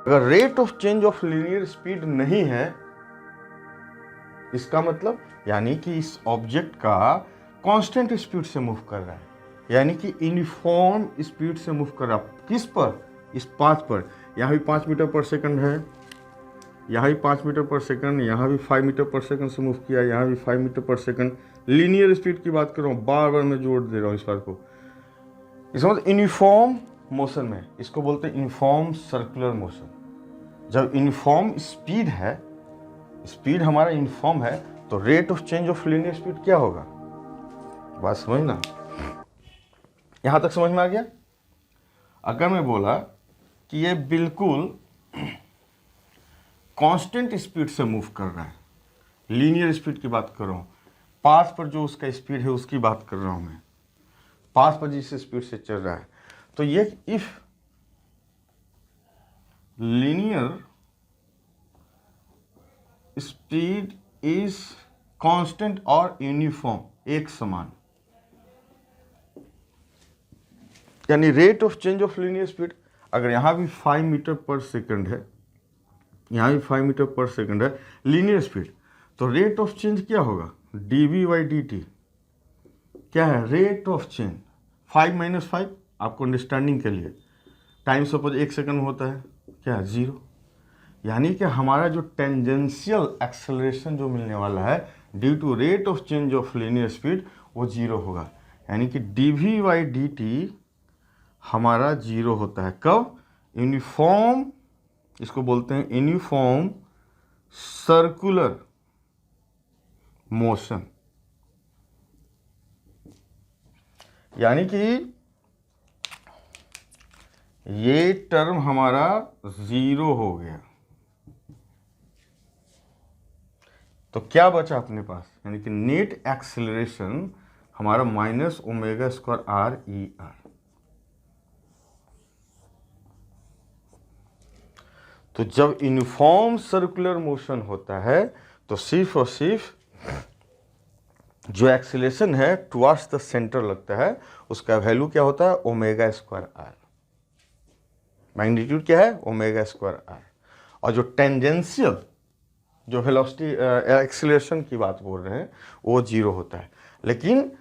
अगर rate of change of linear speed नहीं है, इसका मतलब यानी कि इस ऑब्जेक्ट का कांस्टेंट स्पीड से मूव कर रहा है, यानी कि यूनिफॉर्म स्पीड से मूव कर रहा है। किस पर? इस पाथ पर। यहाँ भी 5 मीटर पर सेकंड है, यहाँ भी 5 मीटर पर सेकंड, यहाँ भी 5 मीटर पर सेकंड से मूव किया, यहाँ भी 5 मीटर पर सेकंड। लीनियर स्पीड की बात कर रहा हूँ, बार बार मैं जोड़ दे रहा हूँ इस बात को। इसका मतलब यूनिफॉर्म मोशन में, इसको बोलते हैं यूनिफॉर्म सर्कुलर मोशन। जब यूनिफॉर्म स्पीड है, स्पीड हमारा यूनिफॉर्म है, तो rate of change of linear speed क्या होगा? बात समझना, यहां तक समझ में आ गया? अगर मैं बोला कि ये बिल्कुल कांस्टेंट स्पीड से मूव कर रहा है, लीनियर स्पीड की बात कर रहा हूं, पाथ पर जो उसका स्पीड है उसकी बात कर रहा हूं मैं, पाथ पर जिस स्पीड से चल रहा है, तो ये if linear speed is constant और यूनिफॉर्म, एक समान, यानी rate of change of linear speed, अगर यहां भी 5 मीटर पर सेकंड है, यहां भी 5 मीटर पर सेकंड है लीनियर स्पीड, तो रेट ऑफ चेंज क्या होगा? dv/dt क्या है? Rate of change. 5 - 5 आपको अंडरस्टैंडिंग के लिए, टाइम सपोज 1 सेकंड में होता है, क्या? 0। यानी कि हमारा जो टेंजेंशियल एक्सेलरेशन जो मिलने वाला है due to rate of change of linear speed, वो 0 होगा। यानी कि dv/dt हमारा 0 होता है। कब? यूनिफॉर्म, इसको बोलते हैं यूनिफॉर्म सर्कुलर मोशन, यानी कि ये टर्म हमारा 0 हो गया। तो क्या बचा अपने पास? यानी कि नेट एक्सेलरेशन हमारा -ω²r/e⁻. तो जब यूनिफॉर्म सर्कुलर मोशन होता है तो सिर्फ और सिर्फ जो एक्सेलरेशन है टुवर्ड्स द सेंटर लगता है, उसका वैल्यू क्या होता है? ω²r। मैग्नीट्यूड क्या है? ω²r। और जो टेंजेंशियल जो वेलोसिटी एक्सेलरेशन की बात बोल रहे हैं वो 0 होता है। लेकिन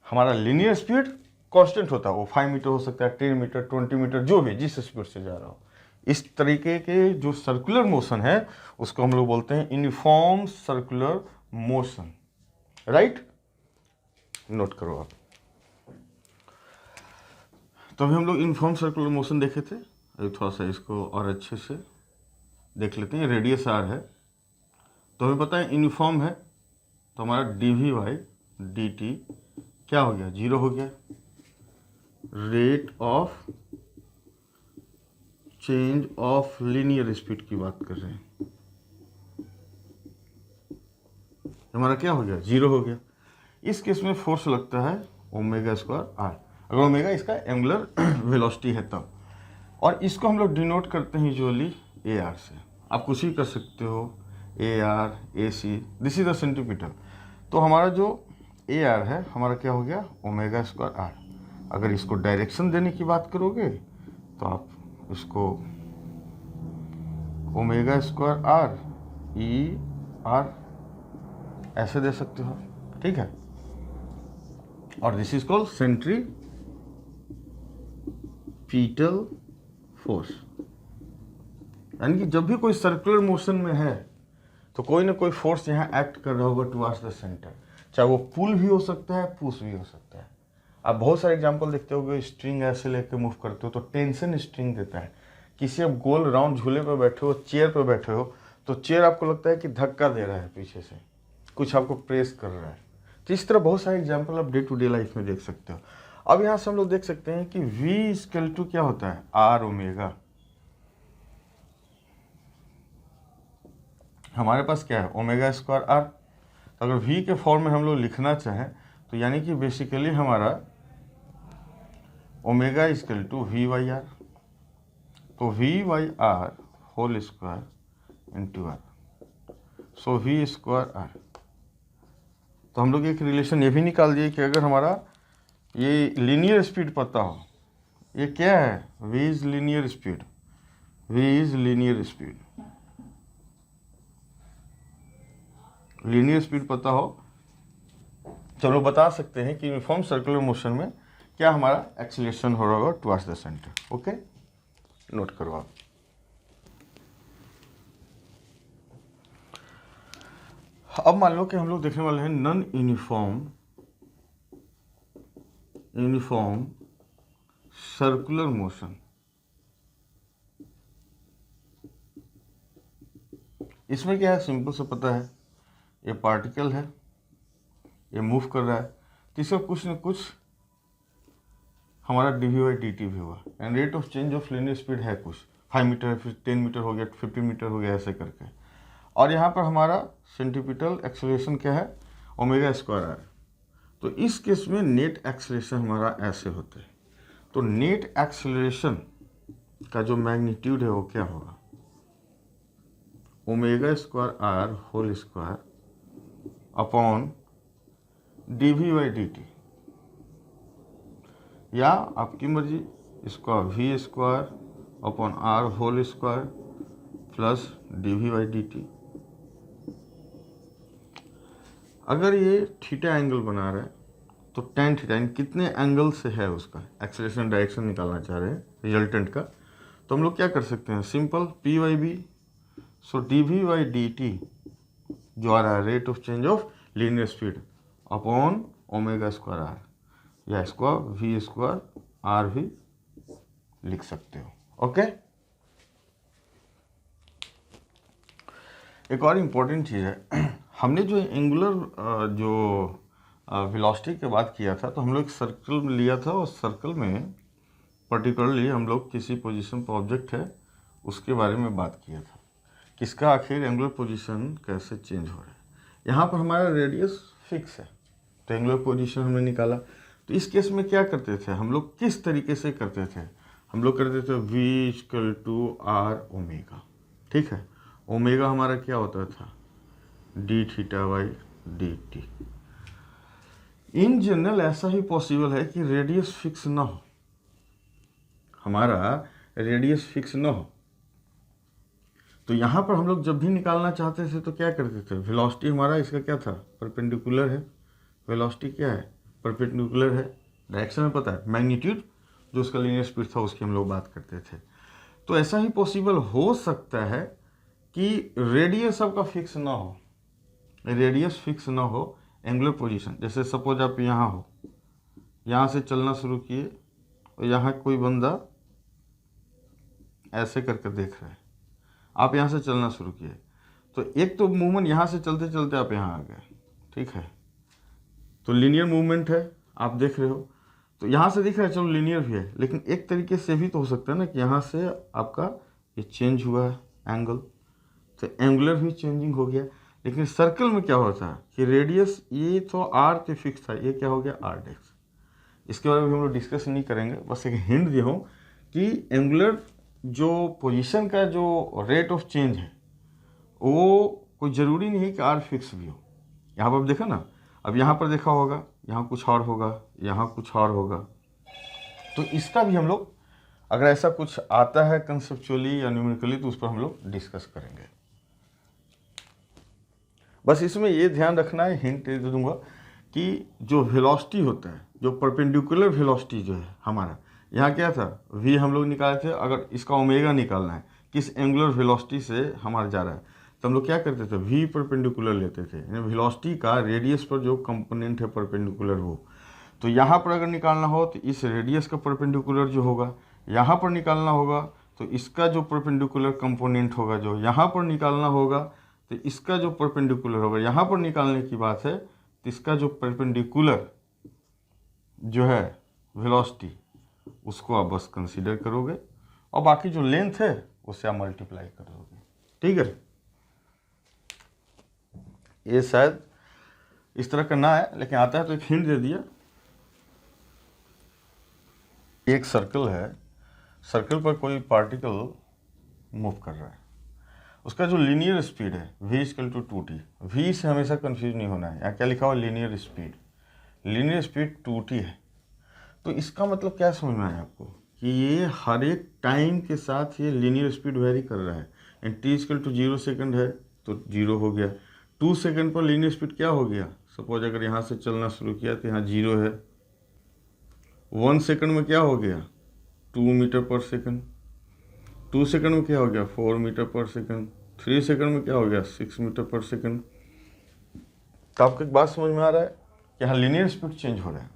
हमारा लीनियर स्पीड कांस्टेंट होता है, वो 5 मीटर हो सकता है, 10 मीटर, 20 मीटर, जो भी जिस स्पीड से जा रहा हो। इस तरीके के जो सर्कुलर मोशन है उसको हम लोग बोलते हैं uniform circular motion. Right, note करो आप। तो अभी हम लोग यूनिफॉर्म सर्कुलर मोशन देखे थे, अभी थोड़ा सा इसको और अच्छे से देख लेते हैं। रेडियस r है, तो हमें पता है यूनिफॉर्म है, तो हमारा dv/dt क्या हो गया? 0 हो गया। Rate of change of linear speed की बात कर रहे हैं, हमारा क्या हो गया? 0 हो गया। इस केस में फोर्स लगता है ω²r, अगर ओमेगा इसका एंगुलर वेलोसिटी है तब। और इसको हम लोग डिनोट करते हैं यूजुअली AR से। आप कुछ भी कर सकते हो, AR, AC, this is the centimetre. तो हमारा जो AR है हमारा क्या हो गया? ω²r। अगर इसको डायरेक्शन देने की बात करोगे तो आप इसको ω²r E⁻r ऐसे दे सकते हो, ठीक है। और this is called centripetal force. यानी कि जब भी कोई सर्कुलर मोशन में है तो कोई ना कोई फोर्स यहाँ एक्ट कर रहा होगा टुवर्ड्स द सेंटर, चाहे वो पुल भी हो सकता है, पुश भी हो सकता है। आप बहुत सारे एग्जांपल देखते होगे, स्ट्रिंग ऐसे लेके मूव करते हो तो टेंशन स्ट्रिंग देता है। किसी आप गोल राउंड झूले पर बैठे हो, चेयर पर बैठे हो, तो चेयर आपको लगता है कि धक्का दे रहा है पीछे से, कुछ आपको प्रेस कर रहा है। तो इस तरह बहुत सारे एग्जाम्पल आप डे टू डे लाइफ में देख सकते हो। अब यहाँ से हम लोग देख सकते हैं कि V= क्या होता है? R⍵। हमारे पास क्या है? ω²r। तो अगर V के फॉर्म में हम लोग लिखना चाहें तो यानी कि बेसिकली हमारा ω=V/r। तो V/r² × r, सो V²r। तो हम लोग एक रिलेशन ये भी निकाल दिए कि अगर हमारा ये लीनियर स्पीड पता हो, ये क्या है? V is linear speed, v is linear speed. Linear speed पता हो, चलो बता सकते हैं कि यूनिफॉर्म सर्कुलर मोशन में क्या हमारा एक्सीलरेशन हो रहा होगा towards the centre. Okay, note करो आप। अब मान लो कि हम लोग देखने वाले हैं नॉन यूनिफॉर्म सर्कुलर मोशन। इसमें क्या है, सिंपल से पता है, ये पार्टिकल है, ये मूव कर रहा है, तो इसका कुछ न कुछ हमारा dv/dt भी हुआ, and rate of change of linear speed है कुछ 5 मीटर, फिर 10 मीटर हो गया, 50 मीटर हो गया, ऐसे करके। और यहाँ पर हमारा सेंट्रीपिटल एक्सेलरेशन क्या है, ω²r। तो इस केस में नेट एक्सेलरेशन हमारा ऐसे होते हैं। तो नेट एक्सेलरेशन का जो मैग्नीट्यूड है वो क्या होगा, ω² होल स्क्वायर अपॉन dv/dt, या आपकी मर्जी, इसका v² upon r whole square plus dv/dt। अगर ये थीटा एंगल बना रहा है तो tan थीटा कितने एंगल से है उसका एक्सेलरेशन डायरेक्शन निकालना चाह रहे हैं रिजल्टेंट का, तो हम लोग क्या कर सकते हैं, सिंपल p/b, सो dv/dt जो आ रहा है rate of change of linear speed upon ω²r, या इसको v²r भी लिख सकते हो। ओके, एक और इम्पोर्टेंट चीज़ है, हमने जो एंगुलर जो वेलोसिटी की बात किया था, तो हम लोग एक सर्कल लिया था, और सर्कल में पर्टिकुलरली हम लोग किसी पोजीशन पर ऑब्जेक्ट है उसके बारे में बात किया था, किसका आखिर एंगुलर पोजीशन कैसे चेंज हो रहा है। यहाँ पर हमारा रेडियस फिक्स है, तो एंगुलर पोजीशन हमने निकाला। तो इस केस में क्या करते थे हम लोग, किस तरीके से करते थे, हम लोग करते थे v=r⍵। ठीक है, ओमेगा हमारा क्या होता था, dθ/dt। इन जनरल ऐसा ही पॉसिबल है कि रेडियस फिक्स ना हो, हमारा रेडियस फिक्स ना हो। तो यहाँ पर हम लोग जब भी निकालना चाहते थे तो क्या करते थे, वेलोसिटी हमारा इसका क्या था, परपेंडिकुलर है, वेलोसिटी क्या है, परपेंडिकुलर है, डायरेक्शन में पता है, मैग्नीट्यूड जो उसका लीनियर स्पीड था उसकी हम लोग बात करते थे। तो ऐसा ही पॉसिबल हो सकता है कि रेडियस आपका फिक्स ना हो, रेडियस फिक्स ना हो, एंगुलर पोजीशन, जैसे सपोज आप यहाँ हो, यहाँ से चलना शुरू किए और यहाँ कोई बंदा ऐसे करके देख रहा है, आप यहाँ से चलना शुरू किए, तो एक तो मूवमेंट यहाँ से चलते चलते आप यहाँ आ गए, ठीक है, तो लीनियर मूवमेंट है, आप देख रहे हो, तो यहाँ से दिख रहा है, चलो लीनियर भी है, लेकिन एक तरीके से भी तो हो सकता है ना कि यहाँ से आपका ये चेंज हुआ है एंगल, तो एंगुलर भी चेंजिंग हो गया। लेकिन सर्कल में क्या होता है कि रेडियस ये तो आर पे फिक्स था, ये क्या हो गया आर डेक्स। इसके बारे में हम लोग डिस्कस नहीं करेंगे, बस एक हिंट दिया हूँ कि एंगुलर जो पोजीशन का जो रेट ऑफ चेंज है वो कोई ज़रूरी नहीं है कि आर फिक्स भी हो। यहाँ पर देखा ना, अब यहाँ पर देखा होगा, यहाँ कुछ और होगा, यहाँ कुछ और होगा, तो इसका भी हम लोग अगर ऐसा कुछ आता है कंसेप्चुअली या न्यूमेरिकली तो उस पर हम लोग डिस्कस करेंगे। बस इसमें ये ध्यान रखना है, हिंट दे दूंगा कि जो वेलोसिटी होता है, जो परपेंडिकुलर वेलोसिटी जो है हमारा, यहाँ क्या था v हम लोग निकाले थे, अगर इसका ओमेगा निकालना है किस एंगुलर वेलोसिटी से हमारा जा रहा है, तो हम लोग क्या करते थे, v परपेंडिकुलर लेते थे, यानी वेलोसिटी का रेडियस पर जो कंपोनेंट है परपेंडिकुलर वो। तो यहाँ पर अगर निकालना हो तो इस रेडियस का परपेंडिकुलर जो होगा, यहाँ पर निकालना होगा तो इसका जो परपेंडिकुलर कंपोनेंट होगा, जो यहाँ पर निकालना होगा तो इसका जो परपेंडिकुलर होगा, यहाँ पर निकालने की बात है तो इसका जो परपेंडिकुलर जो है वेलोसिटी उसको आप बस कंसीडर करोगे, और बाकी जो लेंथ है उससे आप मल्टीप्लाई करोगे। ठीक है, ये शायद इस तरह का ना है, लेकिन आता है तो एक हिंट दे दिया। एक सर्कल है, सर्कल पर कोई पार्टिकल मूव कर रहा है, उसका जो लीनियर स्पीड है v=2t, v से हमेशा कंफ्यूज नहीं होना है, यहाँ क्या लिखा हुआ linear speed, linear speed 2t है। तो इसका मतलब क्या समझ में आया आपको कि ये हर एक टाइम के साथ ये लीनियर स्पीड वेरी कर रहा है। And T equal to 0 second है तो 0 हो गया। 2 सेकेंड पर लीनियर स्पीड क्या हो गया, सपोज अगर यहाँ से चलना शुरू किया तो यहाँ 0 है। 1 सेकेंड में क्या हो गया, 2 मीटर पर सेकेंड। 2 सेकेंड में क्या हो गया, 4 मीटर पर सेकेंड। 3 सेकेंड में क्या हो गया, 6 मीटर पर सेकेंड। तो आपको एक बात समझ में आ रहा है कि यहाँ लीनियर स्पीड चेंज हो रहा है।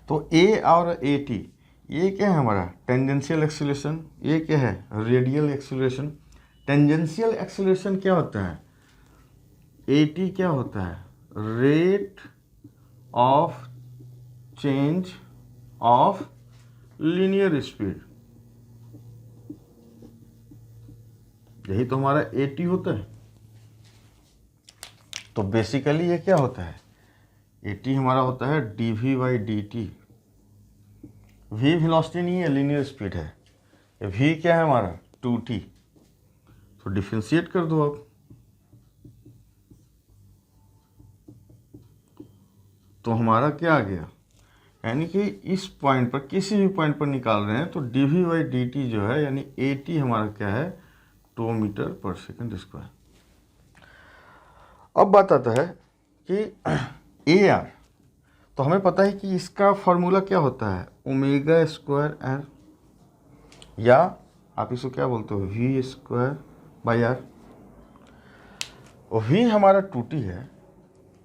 तो ए और ए टी, ये क्या है हमारा टेंजेंशियल एक्सीलरेशन, ये क्या है रेडियल एक्सीलरेशन। टेंजेंशियल एक्सीलरेशन क्या होता है, ए टी क्या होता है, rate of change of linear speed, यही तो हमारा ए टी होता है। तो बेसिकली ये क्या होता है, ए टी हमारा होता है D V by D T. V velocity नहीं है, लीनियर स्पीड है। वी क्या है हमारा 2t। तो डिफरेंशिएट कर दो आप, तो हमारा क्या आ गया, यानी कि इस पॉइंट पर किसी भी पॉइंट पर निकाल रहे हैं तो D V by D T जो है यानी ए टी हमारा क्या है 2 मीटर पर सेकेंड स्क्वायर। अब बात आता है कि ए आर, तो हमें पता है कि इसका फॉर्मूला क्या होता है ओमेगा स्क्वायर आर, या आप इसको क्या बोलते हो V square by R. V हमारा 2t है,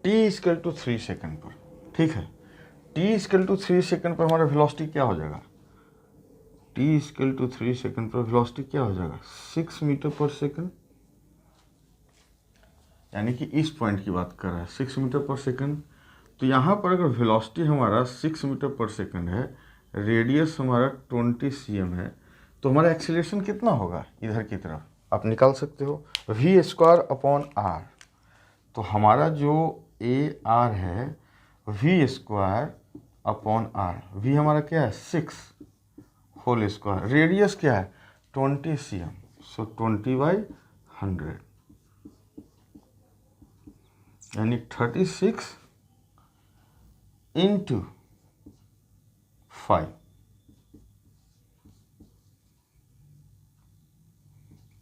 t इक्वल टू 3 सेकेंड पर, ठीक है। t इक्वल टू 3 सेकेंड पर हमारा वेलोसिटी क्या हो जाएगा, t इक्वल टू 3 सेकेंड पर वेलोसिटी क्या हो जाएगा 6 मीटर पर सेकेंड, यानी कि इस पॉइंट की बात कर रहा है 6 मीटर पर सेकेंड। तो यहाँ पर अगर वेलोसिटी हमारा 6 मीटर पर सेकेंड है, रेडियस हमारा 20 cm है, तो हमारा एक्सीलरेशन कितना होगा इधर की तरफ, आप निकाल सकते हो वी स्क्वायर अपॉन आर। तो हमारा जो ए आर है V square upon R, V हमारा क्या है 6 होल स्क्वायर, रेडियस क्या है 20 cm, सो 20/100 यानी 36 इंटू 5,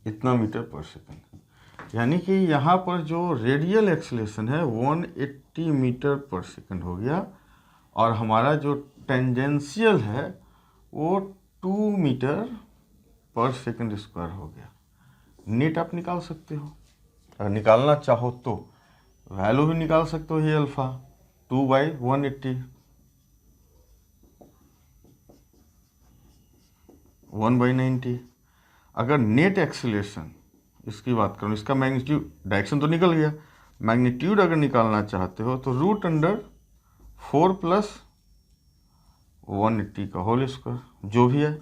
इतना मीटर पर सेकंड। यानी कि यहाँ पर जो रेडियल एक्सीलरेशन है 180 मीटर पर सेकंड हो गया, और हमारा जो टेंजेंशियल है वो 2 मीटर पर सेकंड स्क्वायर हो गया। नेट आप निकाल सकते हो, अगर निकालना चाहो तो वैल्यू भी निकाल सकते हो, ये अल्फा 2/180 1/90। अगर नेट एक्सीलरेशन इसकी बात करूँ, इसका मैग्नीट्यूड, डायरेक्शन तो निकल गया, मैग्नीट्यूड अगर निकालना चाहते हो तो √4 + 180 का होल स्क्वायर जो भी है।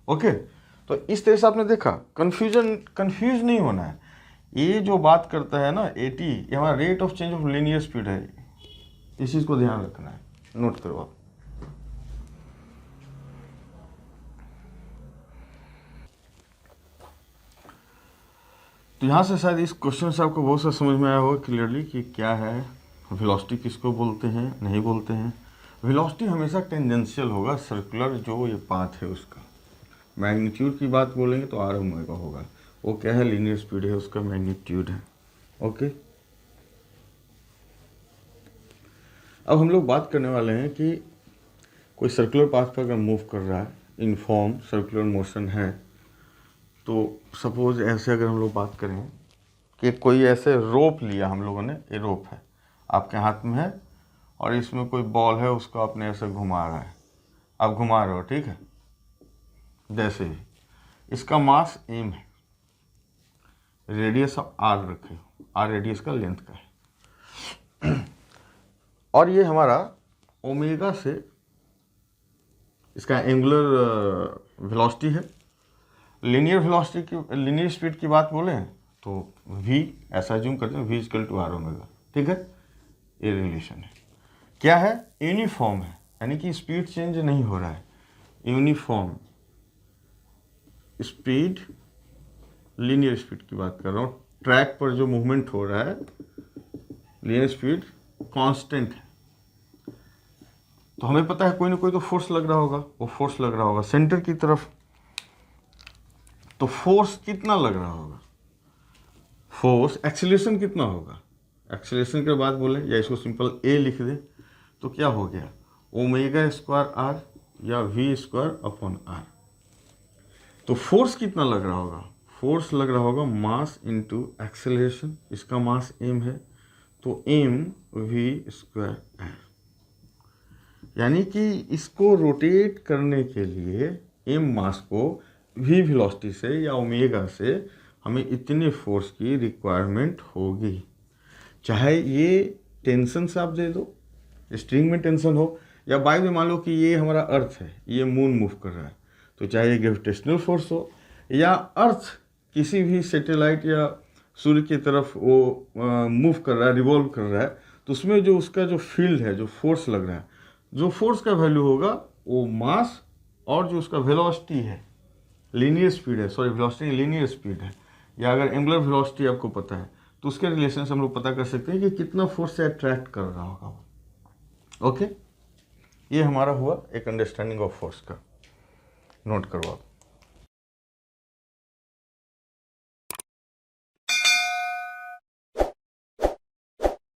ओके, तो इस तरह से आपने देखा, कंफ्यूज नहीं होना है। ये जो बात करता है ना ए टी, ये हमारा rate of change of linear speed है, इस चीज़ को ध्यान रखना है, नोट करो आप। तो यहाँ से शायद इस क्वेश्चन से आपको बहुत सा समझ में आया होगा क्लियरली कि क्या है वेलोसिटी, किसको बोलते हैं नहीं बोलते हैं। वेलोसिटी हमेशा टेंजेंशियल होगा, सर्कुलर जो ये पाथ है उसका। मैग्नीट्यूड की बात बोलेंगे तो आर ओमेगा होगा, वो क्या है लीनियर स्पीड है, उसका मैग्नीट्यूड है। ओके, अब हम लोग बात करने वाले हैं कि कोई सर्कुलर पाथ पर अगर मूव कर रहा है, यूनिफॉर्म सर्कुलर मोशन है, तो सपोज ऐसे अगर हम लोग बात करें कि कोई ऐसे रोप लिया हम लोगों ने, ये रोप है आपके हाथ में है और इसमें कोई बॉल है, उसको आपने ऐसे घुमा रहा है, आप घुमा रहे हो, ठीक है। जैसे ही इसका मास एम है, रेडियस ऑफ आर रखे हो, आर रेडियस का लेंथ का है, और ये हमारा ओमेगा से इसका एंगुलर वेलोसिटी है। लीनियर वेलोसिटी की, लीनियर स्पीड की बात बोले तो v ऐसा जूम करते हैं, v equal to R omega, ठीक है। ये रिलेशन है, क्या है यूनिफॉर्म है, यानी कि स्पीड चेंज नहीं हो रहा है, यूनिफॉर्म स्पीड, लीनियर स्पीड की बात कर रहा हूँ। ट्रैक पर जो मूवमेंट हो रहा है लीनियर स्पीड कांस्टेंट है, तो हमें पता है कोई ना कोई तो फोर्स लग रहा होगा, वो फोर्स लग रहा होगा सेंटर की तरफ। तो फोर्स कितना लग रहा होगा, फोर्स एक्सीलरेशन कितना होगा, एक्सीलरेशन के बाद बोले या इसको सिंपल ए लिख दें तो क्या हो गया, ओमेगा स्क्वायर आर या वी स्क्वायर अपॉन आर। तो फोर्स कितना लग रहा होगा, फोर्स लग रहा होगा मास इंटू एक्सेलरेशन, इसका मास m है तो m v स्क्वायर r, यानी कि इसको रोटेट करने के लिए m मास को v वेलोसिटी से या ओमेगा से हमें इतने फोर्स की रिक्वायरमेंट होगी। चाहे ये टेंशन से आप दे दो, स्ट्रिंग में टेंशन हो, या बाय में मान लो कि ये हमारा अर्थ है, ये मून मूव कर रहा है, तो चाहे ये ग्रेविटेशनल फोर्स हो या अर्थ किसी भी सैटेलाइट या सूर्य की तरफ वो मूव कर रहा है, रिवॉल्व कर रहा है, तो उसमें जो उसका जो फील्ड है, जो फोर्स लग रहा है, जो फोर्स का वैल्यू होगा वो मास और जो उसका वेलोसिटी है, लीनियर स्पीड है, सॉरी वेलोसिटी लीनियर स्पीड है, या अगर एंगुलर वेलोसिटी आपको पता है तो उसके रिलेशन से हम लोग पता कर सकते हैं कि कितना फोर्स से अट्रैक्ट कर रहा होगा वो। ओके, ये हमारा हुआ एक अंडरस्टैंडिंग ऑफ फोर्स का, नोट करो आप।